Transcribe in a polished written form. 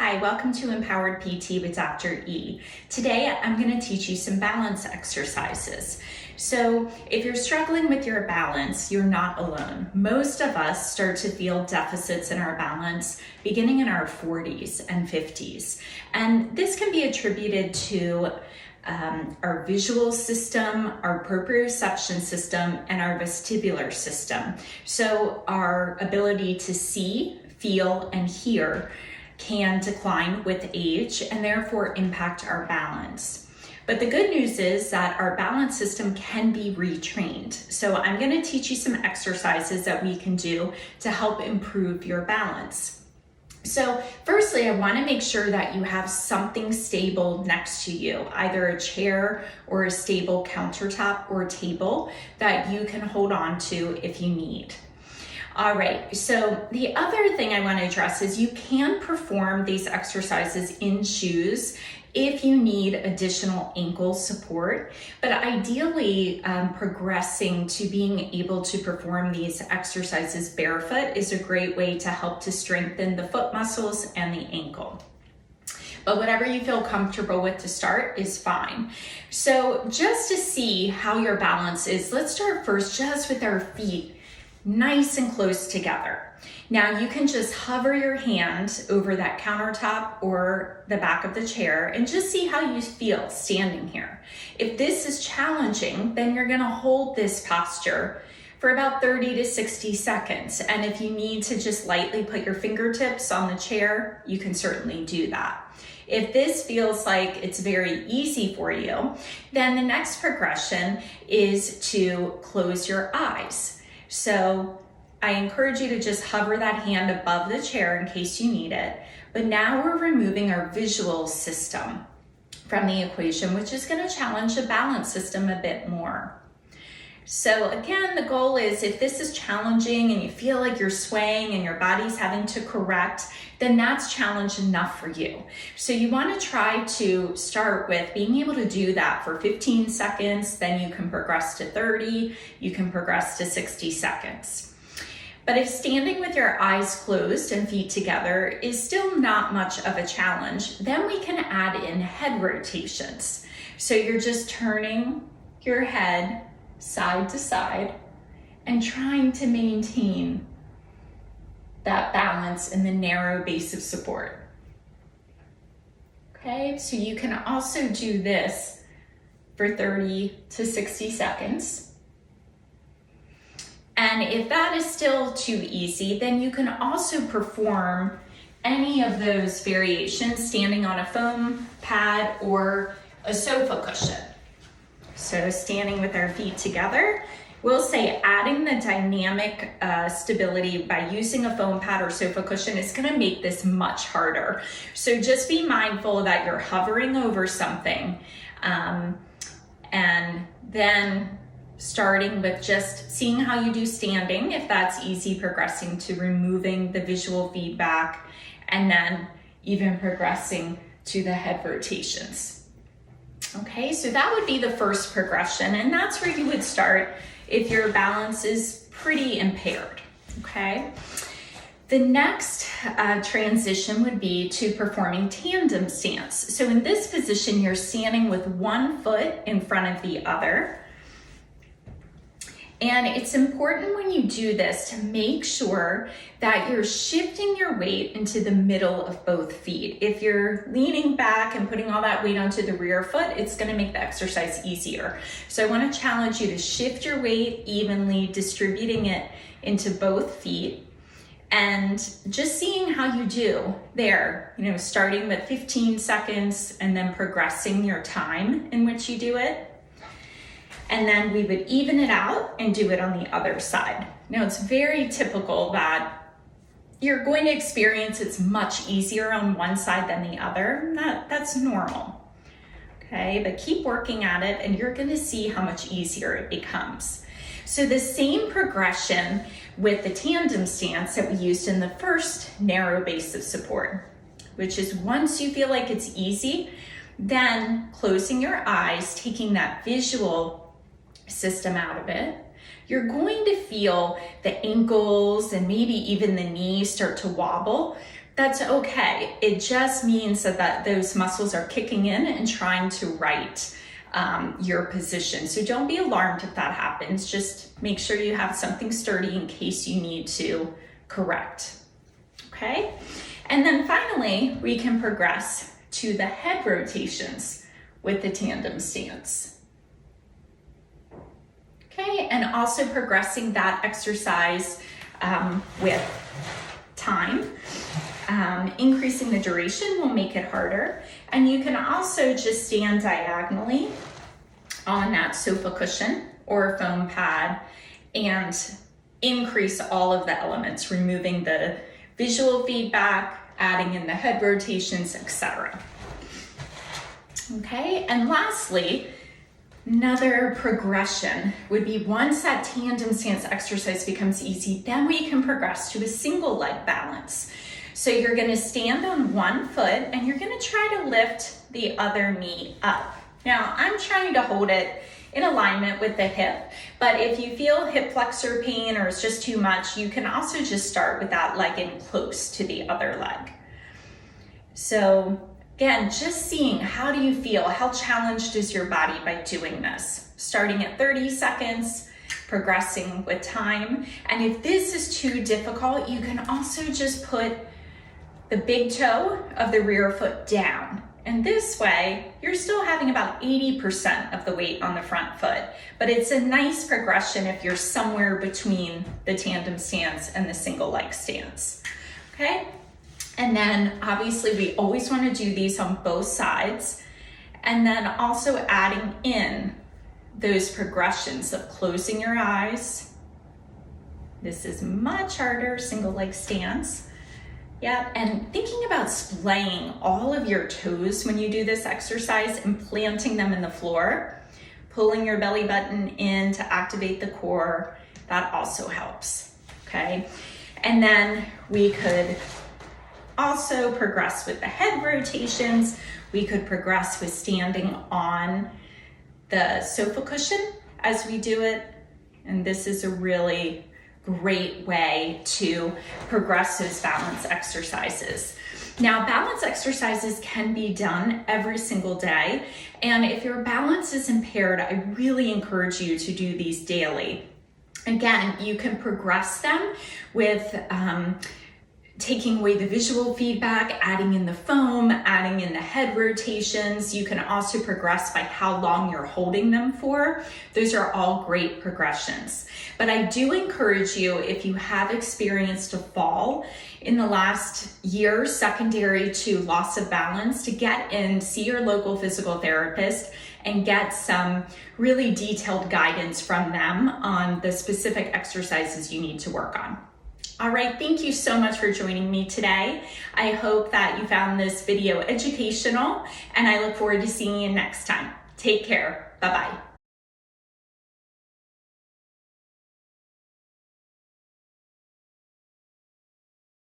Hi, welcome to Empowered PT with Dr. E. Today, I'm going to teach you some balance exercises. So if you're struggling with your balance, you're not alone. Most of us start to feel deficits in our balance beginning in our 40s and 50s. And this can be attributed to our visual system, our proprioception system, and our vestibular system. So our ability to see, feel, and hear can decline with age and therefore impact our balance. But the good news is that our balance system can be retrained. So I'm going to teach you some exercises that we can do to help improve your balance. So firstly, I want to make sure that you have something stable next to you, either a chair or a stable countertop or table that you can hold on to if you need. All right, so the other thing I want to address is you can perform these exercises in shoes if you need additional ankle support, but ideally progressing to being able to perform these exercises barefoot is a great way to help to strengthen the foot muscles and the ankle. But whatever you feel comfortable with to start is fine. So just to see how your balance is, let's start first just with our feet nice and close together. Now you can just hover your hand over that countertop or the back of the chair and just see how you feel standing here. If this is challenging, then you're gonna hold this posture for about 30 to 60 seconds. And if you need to just lightly put your fingertips on the chair, you can certainly do that. If this feels like it's very easy for you, then the next progression is to close your eyes. So I encourage you to just hover that hand above the chair in case you need it. But now we're removing our visual system from the equation, which is going to challenge the balance system a bit more. So again, the goal is if this is challenging and you feel like you're swaying and your body's having to correct, then that's challenge enough for you. So you want to try to start with being able to do that for 15 seconds, then you can progress to 30, you can progress to 60 seconds. But if standing with your eyes closed and feet together is still not much of a challenge, then we can add in head rotations. So you're just turning your head side to side and trying to maintain that balance in the narrow base of support. Okay, so you can also do this for 30 to 60 seconds. And if that is still too easy, then you can also perform any of those variations standing on a foam pad or a sofa cushion. So standing with our feet together, we'll say adding the dynamic stability by using a foam pad or sofa cushion is going to make this much harder. So just be mindful that you're hovering over something and then starting with just seeing how you do standing, if that's easy, progressing to removing the visual feedback, and then even progressing to the head rotations. Okay, so that would be the first progression, and that's where you would start if your balance is pretty impaired, okay? The next transition would be to performing tandem stance. So in this position, you're standing with one foot in front of the other. And it's important when you do this to make sure that you're shifting your weight into the middle of both feet. If you're leaning back and putting all that weight onto the rear foot, it's going to make the exercise easier. So I want to challenge you to shift your weight evenly, distributing it into both feet, and just seeing how you do there, starting with 15 seconds and then progressing your time in which you do it. And then we would even it out and do it on the other side. Now, it's very typical that you're going to experience it's much easier on one side than the other. That's normal, okay? But keep working at it and you're gonna see how much easier it becomes. So the same progression with the tandem stance that we used in the first narrow base of support, which is once you feel like it's easy, then closing your eyes, taking that visual system out of it, you're going to feel the ankles and maybe even the knees start to wobble, that's okay. It just means that those muscles are kicking in and trying to right your position. So don't be alarmed if that happens. Just make sure you have something sturdy in case you need to correct. Okay? And then finally, we can progress to the head rotations with the tandem stance. Okay, and also progressing that exercise with time. Increasing the duration will make it harder. And you can also just stand diagonally on that sofa cushion or foam pad and increase all of the elements, removing the visual feedback, adding in the head rotations, etc. Okay, and lastly, another progression would be once that tandem stance exercise becomes easy, then we can progress to a single leg balance. So you're gonna stand on one foot and you're gonna try to lift the other knee up. Now, I'm trying to hold it in alignment with the hip, but if you feel hip flexor pain or it's just too much, you can also just start with that leg in close to the other leg. So again, just seeing how do you feel, how challenged is your body by doing this? Starting at 30 seconds, progressing with time. And if this is too difficult, you can also just put the big toe of the rear foot down. And this way, you're still having about 80% of the weight on the front foot, but it's a nice progression if you're somewhere between the tandem stance and the single leg stance, okay? And then obviously we always want to do these on both sides, and then also adding in those progressions of closing your eyes. This is much harder, single leg stance. Yeah, and thinking about splaying all of your toes when you do this exercise and planting them in the floor, pulling your belly button in to activate the core, that also helps, okay? And then we could also progress with the head rotations. We could progress with standing on the sofa cushion as we do it. And this is a really great way to progress those balance exercises. Now, balance exercises can be done every single day. And if your balance is impaired, I really encourage you to do these daily. Again, you can progress them with taking away the visual feedback, adding in the foam, adding in the head rotations. You can also progress by how long you're holding them for. Those are all great progressions. But I do encourage you, if you have experienced a fall in the last year secondary to loss of balance, to get in, see your local physical therapist and get some really detailed guidance from them on the specific exercises you need to work on. All right, thank you so much for joining me today. I hope that you found this video educational, and I look forward to seeing you next time. Take care. Bye-bye.